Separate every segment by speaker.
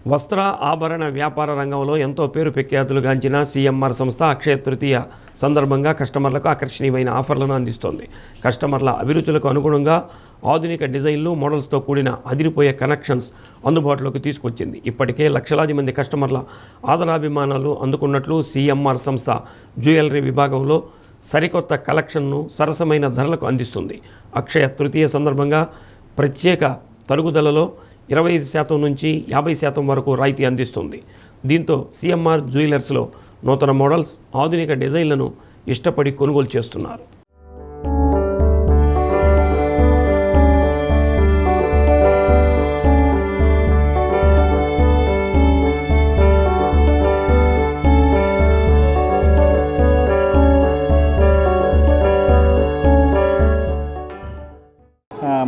Speaker 1: వస్త్ర ఆభరణ వ్యాపార రంగంలో ఎంతో పేరు ప్రఖ్యాతులుగాంచిన సిఎంఆర్ సంస్థ అక్షయ తృతీయ సందర్భంగా కస్టమర్లకు ఆకర్షణీయమైన ఆఫర్లను అందిస్తోంది. కస్టమర్ల అభిరుచులకు అనుగుణంగా ఆధునిక డిజైన్లు, మోడల్స్తో కూడిన అదిరిపోయే కనెక్షన్స్ అందుబాటులోకి తీసుకొచ్చింది. ఇప్పటికే లక్షలాది మంది కస్టమర్ల ఆదరాభిమానాలు అందుకున్నట్లు సిఎంఆర్ సంస్థ జ్యువెలరీ విభాగంలో సరికొత్త కలెక్షన్ను సరసమైన ధరలకు అందిస్తుంది. అక్షయ తృతీయ సందర్భంగా ప్రత్యేక తరుగుదలలో 25% నుంచి 50% వరకు రాయితీ అందిస్తుంది. దీంతో సిఎంఆర్ జ్యువెలర్స్లో నూతన మోడల్స్, ఆధునిక డిజైన్లను ఇష్టపడి కొనుగోలు చేస్తున్నారు.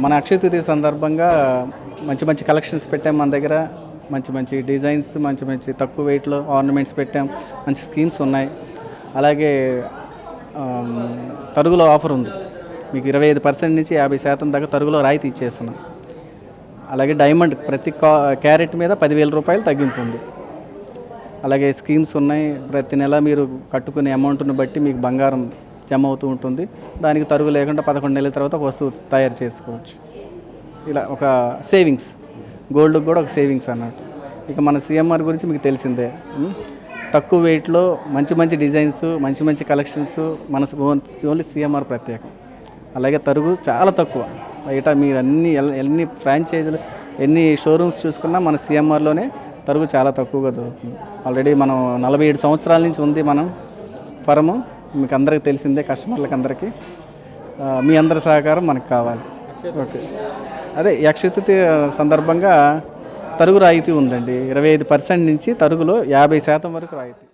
Speaker 2: మన అక్షయ తృతీయ సందర్భంగా మంచి మంచి కలెక్షన్స్ పెట్టాం. మన దగ్గర మంచి మంచి డిజైన్స్, మంచి మంచి తక్కువ వెయిట్లో ఆర్నమెంట్స్ పెట్టాం. మంచి స్కీమ్స్ ఉన్నాయి. అలాగే తరుగులో ఆఫర్ ఉంది. మీకు 25% నుంచి 50% దాకా తరుగులో రాయితీ ఇచ్చేస్తున్నాం. అలాగే డైమండ్ ప్రతి క్యారెట్ మీద 10,000 రూపాయలు తగ్గింపు ఉంది. అలాగే స్కీమ్స్ ఉన్నాయి. ప్రతి నెల మీరు కట్టుకునే అమౌంట్ను బట్టి మీకు బంగారం జమ అవుతూ ఉంటుంది. దానికి తరుగు లేకుండా 11 నెలల తర్వాత ఒక వస్తువు తయారు చేసుకోవచ్చు. ఇలా ఒక సేవింగ్స్, గోల్డ్కి కూడా ఒక సేవింగ్స్ అన్నట్టు. ఇక మన సిఎంఆర్ గురించి మీకు తెలిసిందే. తక్కువ వెయిట్లో మంచి మంచి డిజైన్స్, మంచి మంచి కలెక్షన్స్ మన ఓన్లీ సిఎంఆర్ ప్రత్యేకం. అలాగే తరుగు చాలా తక్కువ. బయట మీరు ఎన్ని ఫ్రాంచైజీలు, ఎన్ని షోరూమ్స్ చూసుకున్నా మన సిఎంఆర్లోనే తరుగు చాలా తక్కువగా దొరుకుతుంది. ఆల్రెడీ మనం 47 సంవత్సరాల నుంచి ఉంది మనం ఫరము. మీకు అందరికీ తెలిసిందే, కస్టమర్లకు అందరికీ. మీ అందరి సహకారం మనకు కావాలి. ఓకే, అదే అక్షయ తృతీయ సందర్భంగా తరుగు రాయితీ ఉందండి. 25% నుంచి తరుగులో 50% వరకు రాయితీ.